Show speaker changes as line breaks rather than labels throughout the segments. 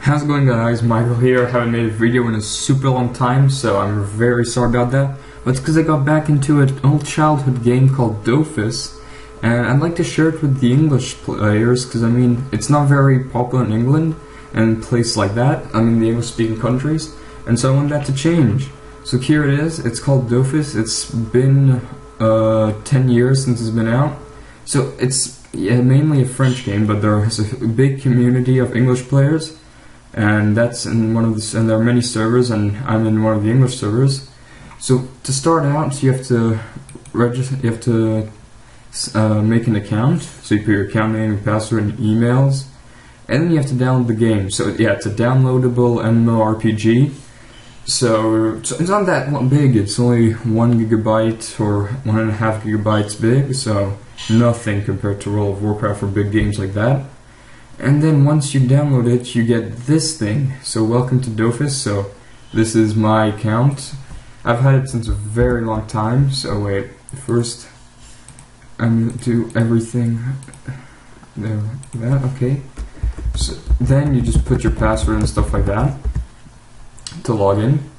How's it going, guys? Michael here. I haven't made a video in a super long time, so I'm very sorry about that. But it's because I got back into an old childhood game called Dofus, and I'd like to share it with the English players, because I mean, it's not very popular in England and places like that. I mean, the English-speaking countries, and so I want that to change. So here it is. It's called Dofus. It's been 10 years since it's been out. So it's mainly a French game, but there is a big community of English players. And that's in one of the, and there are many servers, and I'm in one of the English servers. So to start out, you have to register. You have to make an account. So you put your account name, your password, and emails, and then you have to download the game. So yeah, it's a downloadable MMORPG. So it's not that big. It's only 1 gigabyte or 1.5 gigabytes big. So nothing compared to World of Warcraft or big games like that. And then once you download it, you get this thing. So welcome to Dofus. So this is my account. I've had it since a very long time. So wait, first I'm gonna do everything there, that, okay. So then you just put your password and stuff like that to log in,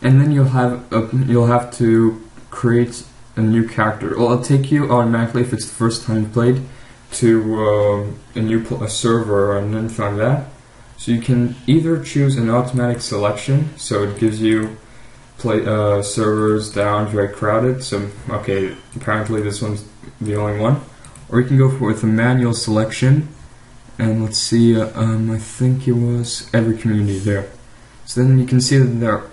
and then you'll have to create a new character. Well, it'll take you automatically if it's the first time you played to a server and anything like that. So you can either choose an automatic selection, so it gives you servers down very crowded. So okay, apparently this one's the only one, or you can go with a manual selection. And let's see, I think it was every community there. So then you can see that there are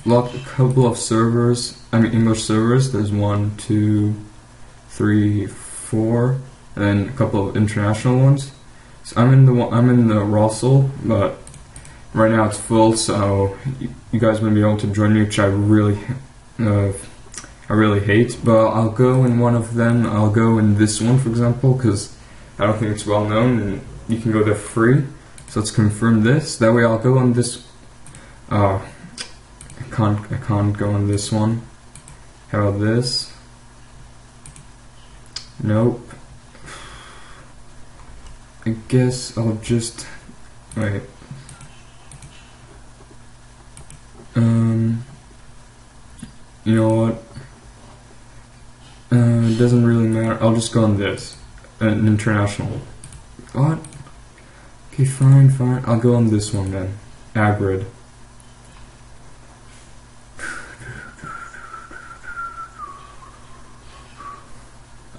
a couple of servers. I mean English servers. There's 1, 2, 3, 4. And then a couple of international ones. So I'm in the Russell, but right now it's full. So you guys wouldn't be able to join me, which I really hate. But I'll go in one of them. I'll go in this one, for example, because I don't think it's well known, and you can go there free. So let's confirm this. That way, I'll go on this. I can't go on this one. How about this? Nope. I guess I'll just wait. You know what? It doesn't really matter. I'll just go on this, an international. What? Okay, fine. I'll go on this one then. Agrid.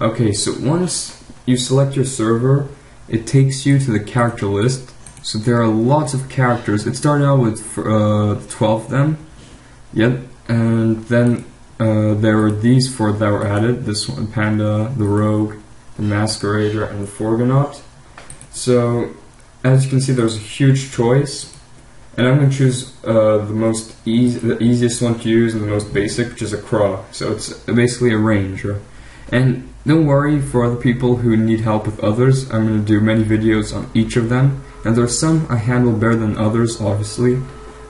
Okay, so once you select your server, it takes you to the character list. So there are lots of characters. It started out with 12 of them. Yep. And then there were these 4 that were added. This one, Panda, the Rogue, the Masquerader, and the Forgonaut. So as you can see, there's a huge choice. And I'm going to choose the easiest one to use and the most basic, which is a Craw. So it's basically a ranger. And don't worry for other people who need help with others. I'm going to do many videos on each of them, and there are some I handle better than others, obviously.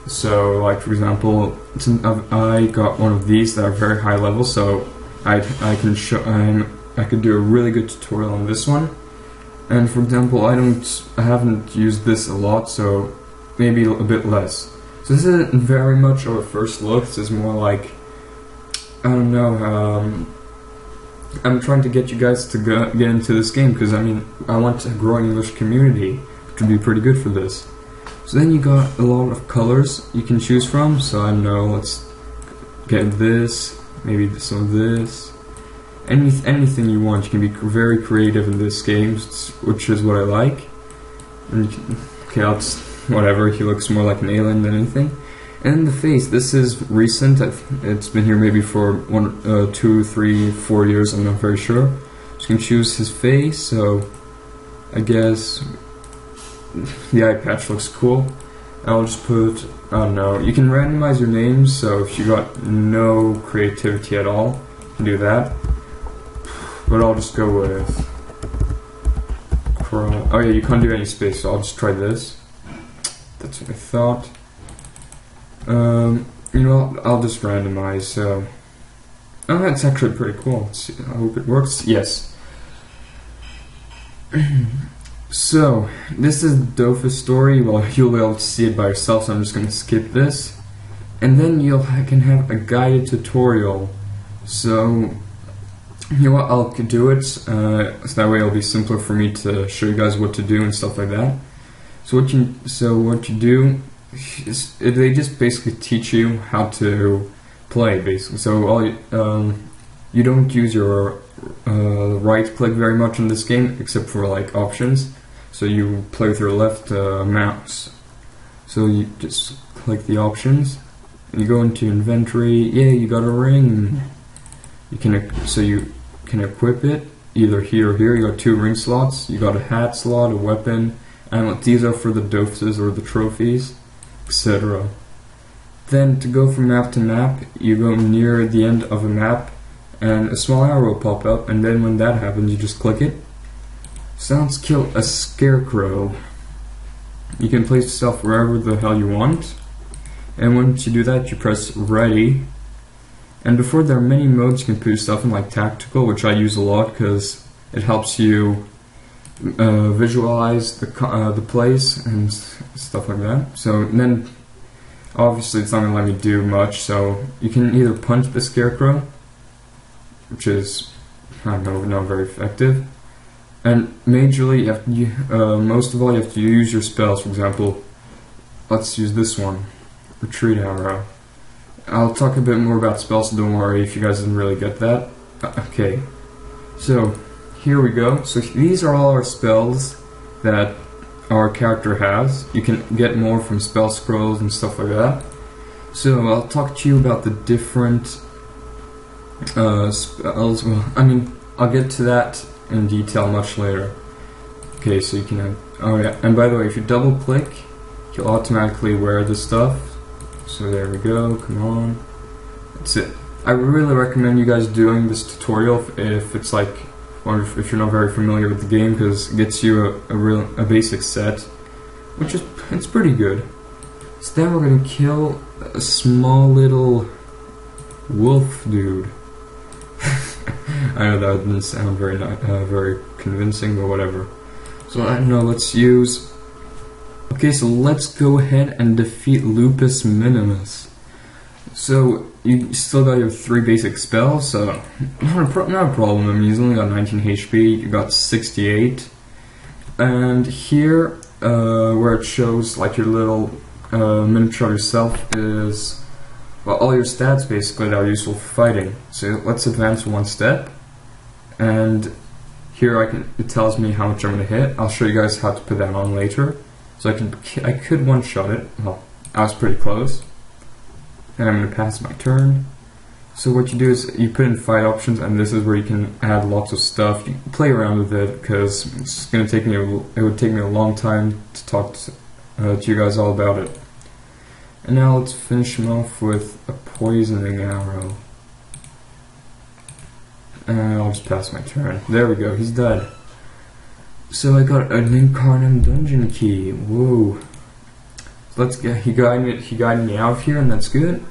So, like for example, I got one of these that are very high level, so I could do a really good tutorial on this one. And for example, I haven't used this a lot, so maybe a bit less. So this isn't very much of a first look. This is more like, I don't know. I'm trying to get you guys to get into this game, because I mean, I want a growing English community, which would be pretty good for this. So then you got a lot of colors you can choose from. So I don't know, let's get this, maybe some of this, anything you want. You can be very creative in this game, which is what I like. And okay, whatever. He looks more like an alien than anything. And the face, this is recent. It's been here maybe for 1, 2, 3, 4 years, I'm not very sure. So you can choose his face, so I guess the eye patch looks cool. I'll just put, I don't know, you can randomize your names, so if you got no creativity at all, you can do that. But I'll just go with Crawl. Oh yeah, you can't do any space, so I'll just try this. That's what I thought. You know, I'll just randomize, so... Oh, that's actually pretty cool. Let's see, I hope it works. Yes. So, this is Dofus story. Well, you'll be able to see it by yourself, so I'm just going to skip this. And then you can have a guided tutorial. So, you know what, I'll do it, so that way it'll be simpler for me to show you guys what to do and stuff like that. So what you do is they just basically teach you how to play, basically. So you don't use your right click very much in this game, except for like options. So you play with your left mouse. So you just click the options, and you go into inventory. Yeah, you got a ring. You can equip it either here or here. You got 2 ring slots. You got a hat slot, a weapon, and what these are for the Dofuses or the trophies, etc. Then to go from map to map, you go near the end of a map, and a small arrow will pop up, and then when that happens, you just click it. So let's kill a scarecrow. You can place yourself wherever the hell you want, and once you do that, you press ready. And before, there are many modes you can put yourself in, like tactical, which I use a lot because it helps you visualize the place and stuff like that. So then, obviously, it's not gonna let me do much. So you can either punch the scarecrow, which is not very effective, and majorly, most of all, you have to use your spells. For example, let's use this one, retreat arrow. I'll talk a bit more about spells, so don't worry if you guys didn't really get that. Okay, so here we go. So these are all our spells that our character has. You can get more from spell scrolls and stuff like that. So I'll talk to you about the different spells. Well, I mean, I'll get to that in detail much later. Okay, so you can oh yeah, and by the way, if you double click, you'll automatically wear this stuff. So there we go, come on. That's it. I really recommend you guys doing this tutorial if it's like, or if you're not very familiar with the game, because it gets you a basic set, which is, it's pretty good. So then we're gonna kill a small little wolf dude. I know that didn't sound very very convincing, but whatever. So I don't know, let's use. Okay, so let's go ahead and defeat Lupus Minimus. So you still got your 3 basic spells, so not a problem. I mean, he's only got 19 HP, you got 68. And here, where it shows like your little miniature of yourself is, well, all your stats basically that are useful for fighting. So let's advance 1 step, and here it tells me how much I'm going to hit. I'll show you guys how to put that on later. So I could one-shot it. Well, I was pretty close. And I'm going to pass my turn. So what you do is you put in fight options, and this is where you can add lots of stuff. You can play around with it because it's going to take me. It would take me a long time to talk to you guys all about it. And now let's finish him off with a poisoning arrow. And I'll just pass my turn. There we go. He's dead. So I got an Incarnate Dungeon key. Whoa. Let's get. He guided me out of here, and that's good.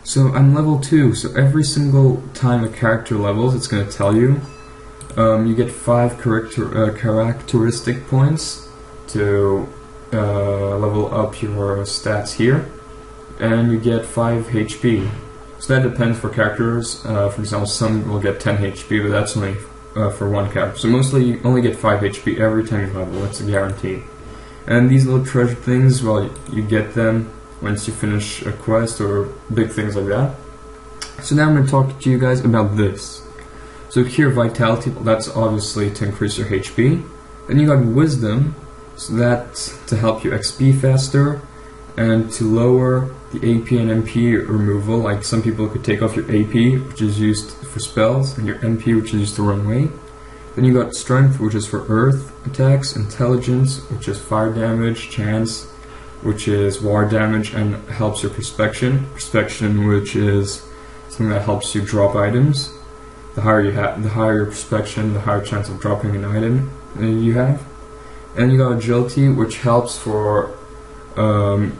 So I'm level 2. So every single time a character levels, it's gonna tell you. You get 5 characteristic points to level up your stats here, and you get 5 HP. So that depends for characters. For example, some will get 10 HP, but that's only for 1 character. So mostly you only get 5 HP every time you level. That's a guarantee. And these little treasure things, well, you get them once you finish a quest or big things like that. So now I'm going to talk to you guys about this. So here, Vitality, well, that's obviously to increase your HP. Then you got Wisdom, so that's to help you XP faster and to lower the AP and MP removal. Like some people could take off your AP, which is used for spells, and your MP, which is used to run away. Then you got Strength, which is for earth attacks, Intelligence, which is fire damage, Chance, which is water damage and helps your Perspection, which is something that helps you drop items. The higher your Perspection, the higher chance of dropping an item you have. And you got Agility, which helps for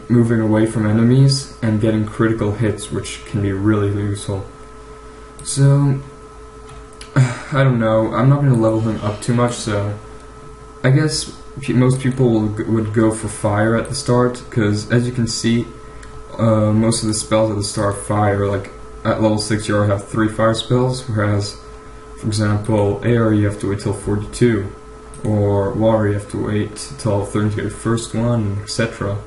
moving away from enemies and getting critical hits, which can be really useful. So I don't know, I'm not going to level him up too much, so I guess most people would go for fire at the start, because as you can see, most of the spells at the start are fire. Like at level 6 you already have 3 fire spells, whereas for example air you have to wait till 42, or water you have to wait till 30 to get the first one, etc.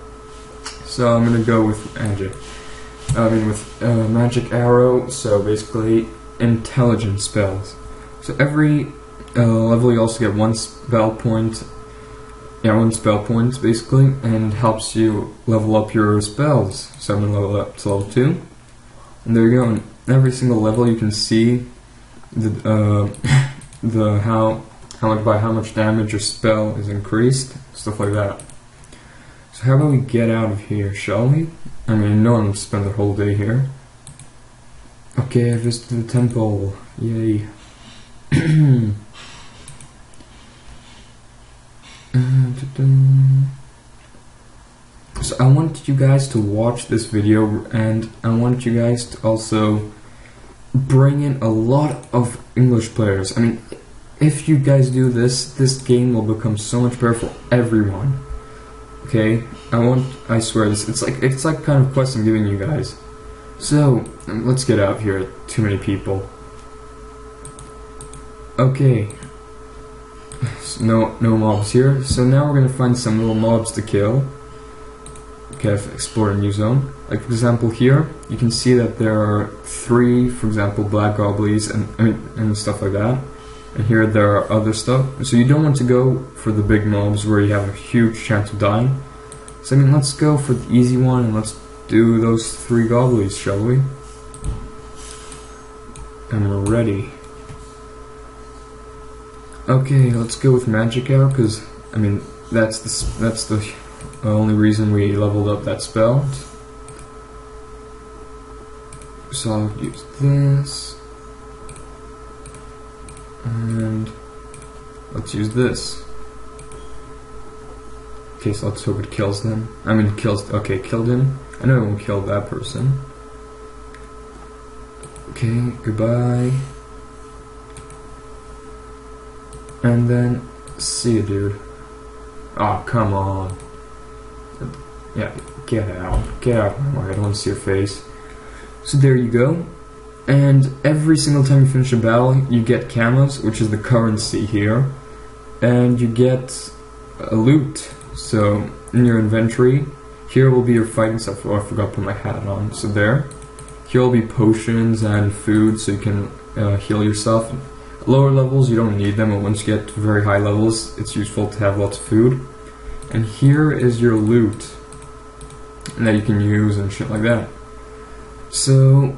So I'm gonna go with magic. Magic arrow, so basically intelligence spells. So every level you also get 1 spell point. Yeah, 1 spell point basically, and helps you level up your spells. So I'm gonna level up to level 2, and there you go. In every single level you can see how much damage your spell is increased, stuff like that. So how about we get out of here, shall we? I mean, no one would spend their whole day here. Okay, I visited the temple. Yay. So I want you guys to watch this video, and I want you guys to also bring in a lot of English players. I mean, if you guys do this, this game will become so much better for everyone. Okay, I swear this. It's like kind of quest I'm giving you guys. So let's get out of here. Too many people. Okay. No mobs here. So now we're gonna find some little mobs to kill. Okay, I've explored a new zone. Like for example here, you can see that there are 3, for example, black goblins and stuff like that. And here there are other stuff. So you don't want to go for the big mobs where you have a huge chance of dying. So I mean, let's go for the easy one and let's do those 3 goblins, shall we? And we're ready. Okay, let's go with magic arrow, because I mean that's the only reason we leveled up that spell. So I'll use this, and let's use this. Okay, so let's hope it kills them. I mean, killed him. I know it won't kill that person. Okay, goodbye. And then, see you, dude. Oh, come on. Yeah, get out. Get out of my way. I don't want to see your face. So there you go. And every single time you finish a battle, you get camos, which is the currency here. And you get a loot. So, in your inventory, here will be your fighting stuff. Oh, I forgot to put my hat on. So there. Here will be potions and food, so you can heal yourself. Lower levels, you don't need them, but once you get to very high levels, it's useful to have lots of food. And here is your loot that you can use and shit like that. So,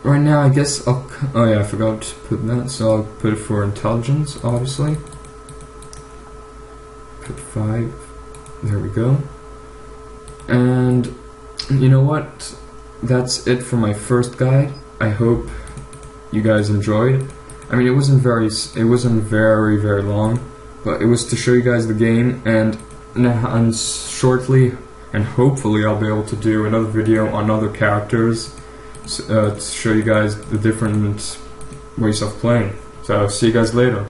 right now I guess oh yeah, I forgot to put that, so I'll put it for intelligence, obviously. Put 5, there we go. And, you know what? That's it for my first guide. I hope you guys enjoyed. I mean, it wasn't very long, but it was to show you guys the game, and shortly and hopefully I'll be able to do another video on other characters to show you guys the different ways of playing. So see you guys later.